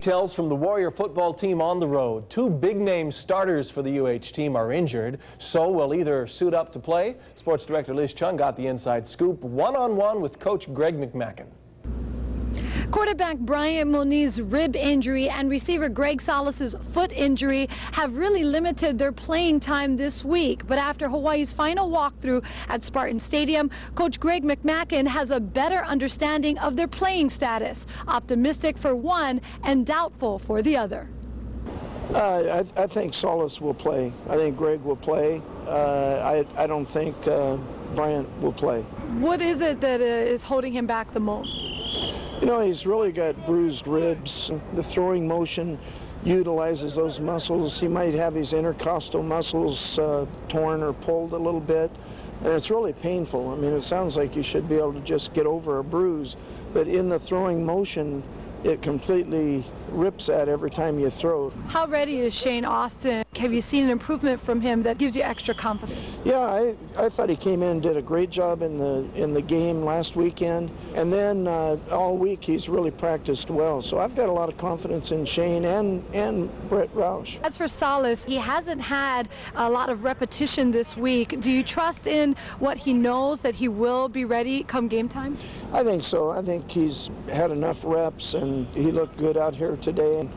Details from the Warrior football team on the road. Two big-name starters for the UH team are injured, so will either suit up to play. Sports Director Liz Chung got the inside scoop one-on-one with Coach Greg McMackin. Quarterback Brian Moniz's rib injury and receiver Greg Salas's foot injury have really limited their playing time this week. But after Hawaii's final walkthrough at Spartan Stadium, Coach Greg McMackin has a better understanding of their playing status, optimistic for one and doubtful for the other. I think Salas will play. I think Greg will play. I don't think Bryant will play. What is it that is holding him back the most? You know, he's really got bruised ribs. The throwing motion utilizes those muscles. He might have his intercostal muscles torn or pulled a little bit, and it's really painful. I mean, it sounds like you should be able to just get over a bruise, but in the throwing motion, it completely rips at every time you throw. How ready is Shane Austin? Have you seen an improvement from him that gives you extra confidence? Yeah, I thought he came in and did a great job in the game last weekend, and then all week he's really practiced well. So I've got a lot of confidence in Shane and Brett Roush. As for Salas, he hasn't had a lot of repetition this week. Do you trust in what he knows that he will be ready come game time? I think so. I think he's had enough reps, and he looked good out here today,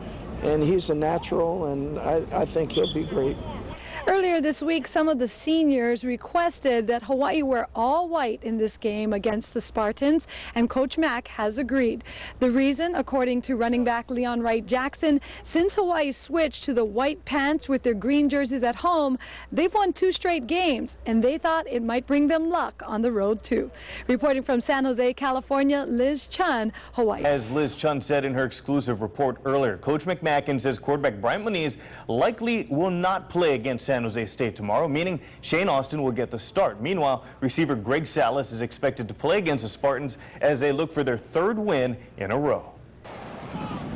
and he's a natural, and I think he'll be great. Earlier this week, some of the seniors requested that Hawaii wear all white in this game against the Spartans, and Coach Mack has agreed. The reason, according to running back Leon Wright-Jackson, since Hawaii switched to the white pants with their green jerseys at home, they've won 2 straight games, and they thought it might bring them luck on the road too. Reporting from San Jose, California, Liz Chun, Hawaii. As Liz Chun said in her exclusive report earlier, Coach McMackin says quarterback Brian Moniz likely will not play against San Jose State tomorrow, meaning Shane Austin will get the start. Meanwhile, receiver Greg Salas is expected to play against the Spartans as they look for their 3rd win in a row.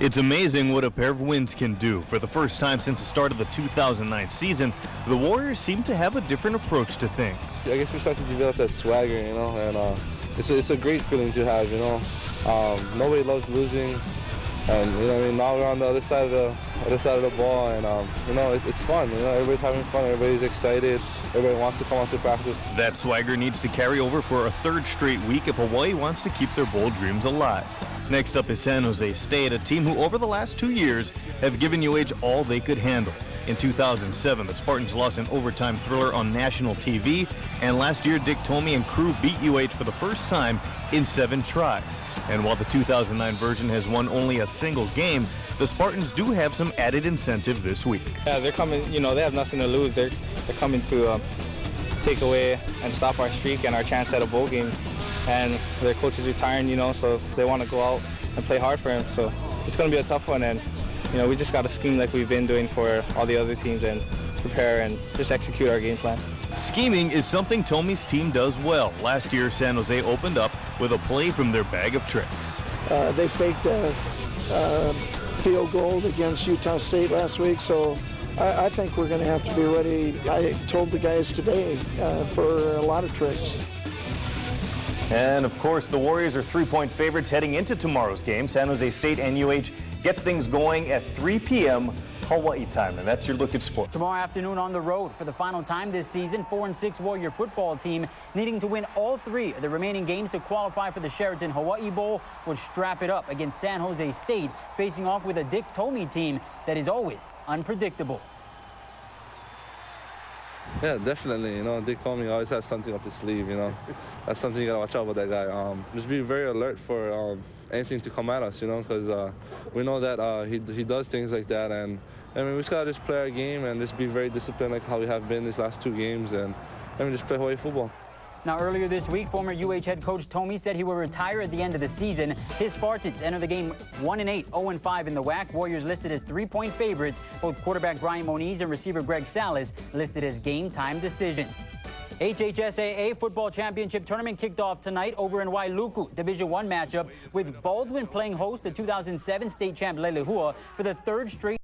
It's amazing what a pair of wins can do. For the first time since the start of the 2009 season, the Warriors seem to have a different approach to things. I guess we start to develop that swagger, you know, and it's a great feeling to have, you know. Nobody loves losing. And, you know, I mean, now we're on the other side of the ball, and you know, it's fun. You know, everybody's having fun. Everybody's excited. Everybody wants to come out to practice. That swagger needs to carry over for a 3rd straight week if Hawaii wants to keep their bold dreams alive. Next up is San Jose State, a team who over the last 2 years have given UH all they could handle. In 2007, the Spartans lost an overtime thriller on national TV, and last year Dick Tomey and crew beat UH for the first time in 7 tries. And while the 2009 version has won only a single game, the Spartans do have some added incentive this week. Yeah, they're coming, you know, they have nothing to lose. They're coming to take away and stop our streak and our chance at a bowl game. And their coach is retiring, you know, so they want to go out and play hard for him. So it's going to be a tough one, and you know, we just got to scheme like we've been doing for all the other teams and prepare and just execute our game plan. Scheming is something Tomey's team does well. Last year, San Jose opened up with a play from their bag of tricks. They faked a field goal against Utah State last week, so I think we're going to have to be ready. I told the guys today for a lot of tricks. And of course, the Warriors are 3-point favorites heading into tomorrow's game. San Jose State and UH get things going at 3 p.m. Hawaii time, and that's your look at sports. Tomorrow afternoon on the road for the final time this season, 4-6 Warrior football team needing to win all 3 of the remaining games to qualify for the Sheraton Hawaii Bowl will strap it up against San Jose State, facing off with a Dick Tomey team that is always unpredictable. Yeah, definitely. You know, Dick Tomey always has something up his sleeve, you know. That's something you got to watch out with that guy. Just be very alert for anything to come at us, you know, because we know that he does things like that. And I mean, we just got to just play our game and just be very disciplined like how we have been these last 2 games, and I mean, just play Hawaii football. Now, earlier this week, former UH head coach Tomey said he will retire at the end of the season. His Spartans enter the game 1-8, 0-5 in the WAC. Warriors listed as 3-point favorites. Both quarterback Brian Moniz and receiver Greg Salas listed as game-time decisions. HHSAA Football Championship Tournament kicked off tonight over in Wailuku. Division I matchup with Baldwin playing host to 2007 state champ Lelehua for the 3rd straight